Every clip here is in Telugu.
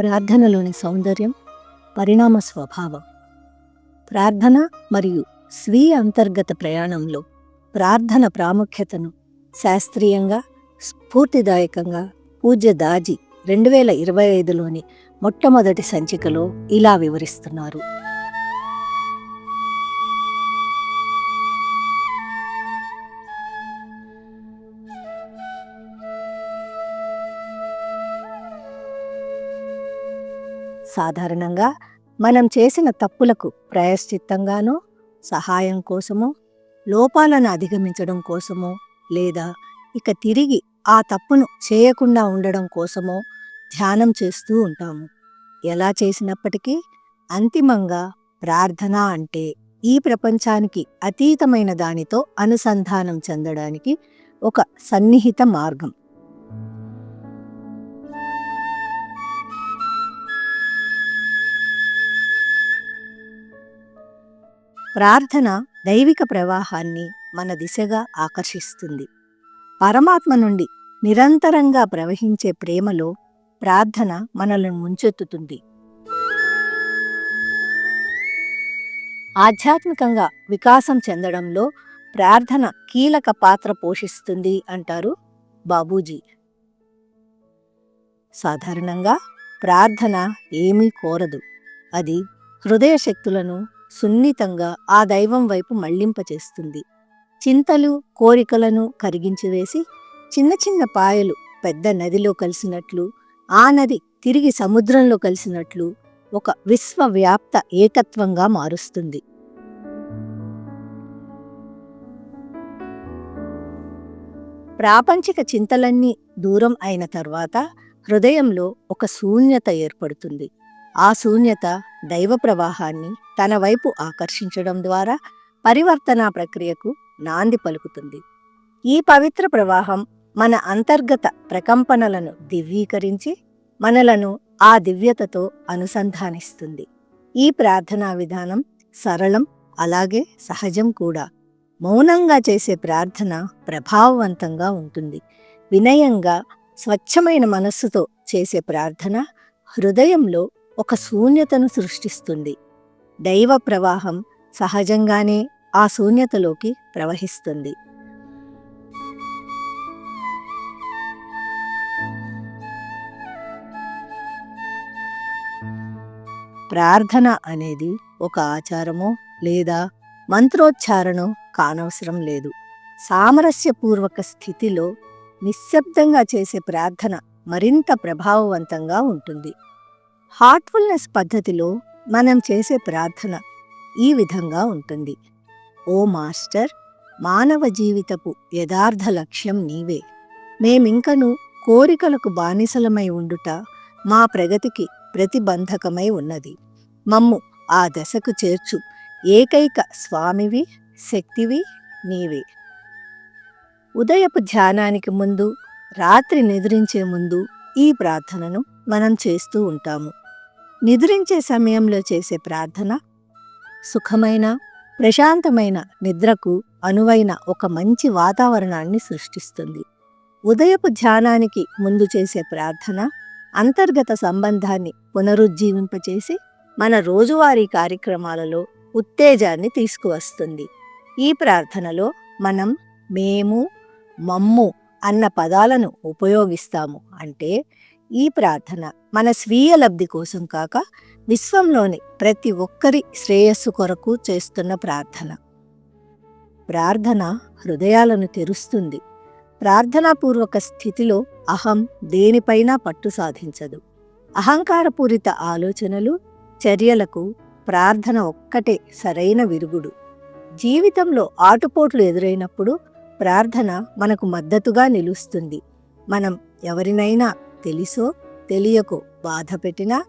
ప్రార్థనలోని సౌందర్యం, పరిణామ స్వభావం. ప్రార్థన మరియు స్వీయ అంతర్గత ప్రయాణంలో ప్రార్థన ప్రాముఖ్యతను శాస్త్రీయంగా, స్ఫూర్తిదాయకంగా పూజ్య దాజీ 2025లోని మొట్టమొదటి సంచికలో ఇలా వివరిస్తున్నారు. సాధారణంగా మనం చేసిన తప్పులకు ప్రాయశ్చిత్తంగానో, సహాయం కోసమో, లోపాలను అధిగమించడం కోసమో, లేదా ఇక తిరిగి ఆ తప్పును చేయకుండా ఉండడం కోసమో ధ్యానం చేస్తూ ఉంటాము. ఎలా చేసినప్పటికీ అంతిమంగా ప్రార్థన అంటే ఈ ప్రపంచానికి అతీతమైన దానితో అనుసంధానం చెందడానికి ఒక సన్నిహిత మార్గం. ప్రార్థన దైవిక ప్రవాహాన్ని మన దిశగా ఆకర్షిస్తుంది. పరమాత్మ నుండి నిరంతరంగా ప్రవహించే ప్రేమలో ప్రార్థన మనల్ని ముంచెత్తుతుంది. ఆధ్యాత్మికంగా వికాసం చెందడంలో ప్రార్థన కీలక పాత్ర పోషిస్తుంది అంటారు బాబూజీ. సాధారణంగా ప్రార్థన ఏమీ కోరదు. అది హృదయ శక్తులను సున్నితంగా ఆ దైవం వైపు మళ్లింపచేస్తుంది. చింతలు, కోరికలను కరిగించివేసి చిన్న చిన్న పాయలు పెద్ద నదిలో కలిసినట్లు, ఆ నది తిరిగి సముద్రంలో కలిసినట్లు ఒక విశ్వవ్యాప్త ఏకత్వంగా మారుస్తుంది. ప్రాపంచిక చింతలన్నీ దూరం అయిన తర్వాత హృదయంలో ఒక శూన్యత ఏర్పడుతుంది. ఆ శూన్యత దైవ ప్రవాహాన్ని తన వైపు ఆకర్షించడం ద్వారా పరివర్తనా ప్రక్రియకు నాంది పలుకుతుంది. ఈ పవిత్ర ప్రవాహం మన అంతర్గత ప్రకంపనలను దివ్యీకరించి మనలను ఆ దివ్యతతో అనుసంధానిస్తుంది. ఈ ప్రార్థనా విధానం సరళం, అలాగే సహజం కూడా. మౌనంగా చేసే ప్రార్థన ప్రభావవంతంగా ఉంటుంది. వినయంగా, స్వచ్ఛమైన మనస్సుతో చేసే ప్రార్థన హృదయంలో ఒక శూన్యతను సృష్టిస్తుంది. దైవ ప్రవాహం సహజంగానే ఆ శూన్యతలోకి ప్రవహిస్తుంది. ప్రార్థన అనేది ఒక ఆచారమో లేదా మంత్రోచ్చారణో కానవసరం లేదు. సామరస్యపూర్వక స్థితిలో నిశ్శబ్దంగా చేసే ప్రార్థన మరింత ప్రభావవంతంగా ఉంటుంది. హార్ట్ఫుల్నెస్ పద్ధతిలో మనం చేసే ప్రార్థన ఈ విధంగా ఉంటుంది. ఓ మాస్టర్, మానవ జీవితపు యథార్థ లక్ష్యం నీవే. మేమింకను కోరికలకు బానిసలమై ఉండుట మా ప్రగతికి ప్రతిబంధకమై ఉన్నది. మమ్ము ఆ దశకు చేర్చు ఏకైక స్వామివి, శక్తివి నీవే. ఉదయపు ధ్యానానికి ముందు, రాత్రి నిద్రించే ముందు ఈ ప్రార్థనను మనం చేస్తూ ఉంటాము. నిద్రించే సమయంలో చేసే ప్రార్థన సుఖమైన, ప్రశాంతమైన నిద్రకు అనువైన ఒక మంచి వాతావరణాన్ని సృష్టిస్తుంది. ఉదయపు ధ్యానానికి ముందు చేసే ప్రార్థన అంతర్గత సంబంధాన్ని పునరుజ్జీవింపచేసి మన రోజువారీ కార్యక్రమాలలో ఉత్తేజాన్ని తీసుకువస్తుంది. ఈ ప్రార్థనలో మనం మేము, మమ్ము అన్న పదాలను ఉపయోగిస్తాము. అంటే ఈ ప్రార్థన మన స్వీయ లబ్ధి కోసం కాక విశ్వంలోని ప్రతి ఒక్కరి శ్రేయస్సు కొరకు చేస్తున్న ప్రార్థన. ప్రార్థన హృదయాలను తెరుస్తుంది. ప్రార్థనాపూర్వక స్థితిలో అహం దేనిపైనా పట్టు సాధించదు. అహంకారపూరిత ఆలోచనలు, చర్యలకు ప్రార్థన ఒక్కటే సరైన విరుగుడు. జీవితంలో ఆటుపోట్లు ఎదురైనప్పుడు ప్రార్థన మనకు మద్దతుగా నిలుస్తుంది. మనం ఎవరినైనా తెలుసో తెలియకో బాధ పెట్టినా,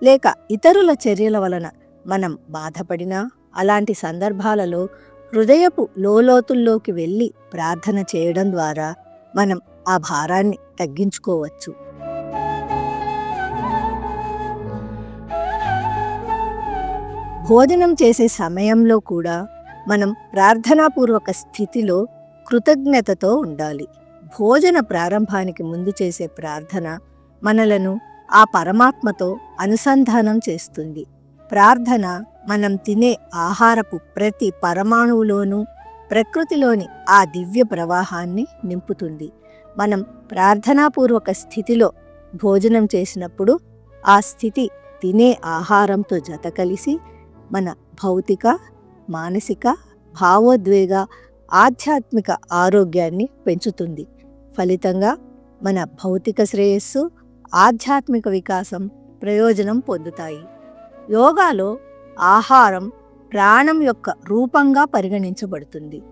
లేక ఇతరుల చర్యల వలన మనం బాధపడినా, అలాంటి సందర్భాలలో హృదయపు లోతుల్లోకి వెళ్ళి ప్రార్థన చేయడం ద్వారా మనం ఆ భారాన్ని తగ్గించుకోవచ్చు. భోజనం చేసే సమయంలో కూడా మనం ప్రార్థనాపూర్వక స్థితిలో కృతజ్ఞతతో ఉండాలి. భోజన ప్రారంభానికి ముందు చేసే ప్రార్థన మనలను ఆ పరమాత్మతో అనుసంధానం చేస్తుంది. ప్రార్థన మనం తినే ఆహారపు ప్రతి పరమాణువులోనూ ప్రకృతిలోని ఆ దివ్య ప్రవాహాన్ని నింపుతుంది. మనం ప్రార్థనాపూర్వక స్థితిలో భోజనం చేసినప్పుడు ఆ స్థితి తినే ఆహారంతో జత కలిసి మన భౌతిక, మానసిక, భావోద్వేగ, ఆధ్యాత్మిక ఆరోగ్యాన్ని పెంచుతుంది. ఫలితంగా మన భౌతిక శ్రేయస్సు, ఆధ్యాత్మిక వికాసం ప్రయోజనం పొందుతాయి. యోగాలో ఆహారం ప్రాణం యొక్క రూపంగా పరిగణించబడుతుంది.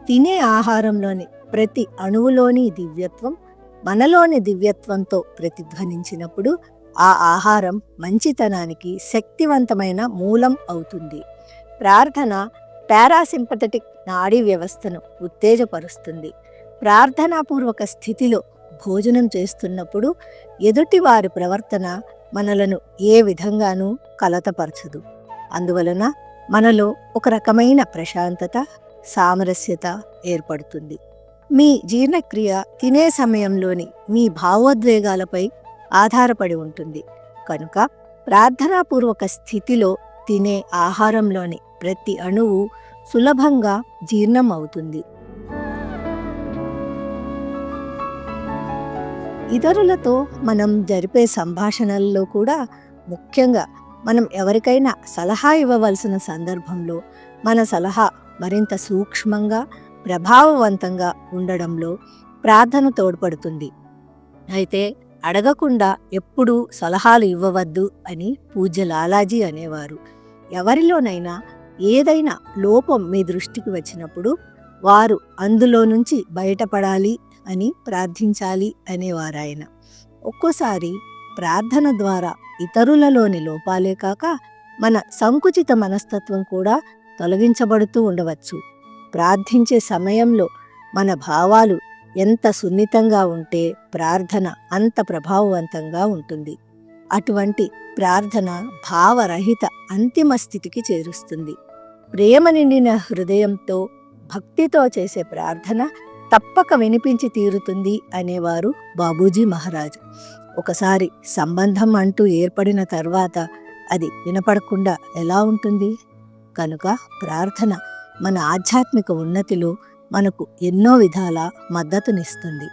తినే ఆహారంలోని ప్రతి అణువులోని దివ్యత్వం మనలోని దివ్యత్వంతో ప్రతిధ్వనించినప్పుడు ఆ ఆహారం మంచితనానికి శక్తివంతమైన మూలం అవుతుంది. ప్రార్థన పారాసింపథెటిక్ నాడీ వ్యవస్థను ఉత్తేజపరుస్తుంది. ప్రార్థనాపూర్వక స్థితిలో భోజనం చేస్తున్నప్పుడు ఎదుటివారి ప్రవర్తన మనలను ఏ విధంగానూ కలతపరచదు. అందువలన మనలో ఒక రకమైన ప్రశాంతత, సామరస్యత ఏర్పడుతుంది. మీ జీర్ణక్రియ తినే సమయంలోని మీ భావోద్వేగాలపై ఆధారపడి ఉంటుంది. కనుక ప్రార్థనాపూర్వక స్థితిలో తినే ఆహారంలోని ప్రతి అణువు సులభంగా జీర్ణం అవుతుంది. ఇతరులతో మనం జరిపే సంభాషణల్లో కూడా, ముఖ్యంగా మనం ఎవరికైనా సలహా ఇవ్వవలసిన సందర్భంలో మన సలహా మరింత సూక్ష్మంగా, ప్రభావవంతంగా ఉండడంలో ప్రార్థన తోడ్పడుతుంది. అయితే అడగకుండా ఎప్పుడూ సలహాలు ఇవ్వవద్దు అని పూజ్య లాలాజీ అనేవారు. ఎవరిలోనైనా ఏదైనా లోపం మీ దృష్టికి వచ్చినప్పుడు వారు అందులో నుంచి బయటపడాలి అని ప్రార్థించాలి అనేవారాయన. ఒక్కోసారి ప్రార్థన ద్వారా ఇతరులలోని లోపాలే కాక మన సంకుచిత మనస్తత్వం కూడా తొలగించబడుతూ ఉండవచ్చు. ప్రార్థించే సమయంలో మన భావాలు ఎంత సున్నితంగా ఉంటే ప్రార్థన అంత ప్రభావవంతంగా ఉంటుంది. అటువంటి ప్రార్థన భావరహిత అంతిమ స్థితికి చేరుస్తుంది. ప్రేమ నిండిన హృదయంతో, భక్తితో చేసే ప్రార్థన తప్పక వినిపించి తీరుతుంది అనేవారు బాబూజీ మహారాజ్. ఒకసారి సంబంధం అంటూ ఏర్పడిన తర్వాత అది వినపడకుండా ఎలా ఉంటుంది? కనుక ప్రార్థన మన ఆధ్యాత్మిక ఉన్నతిలో మనకు ఎన్నో విధాల మద్దతునిస్తుంది.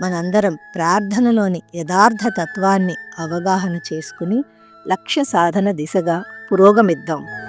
మనందరం ప్రార్థనలోని యథార్థ తత్వాన్ని అవగాహన చేసుకుని లక్ష్య సాధన దిశగా పురోగమిద్దాం.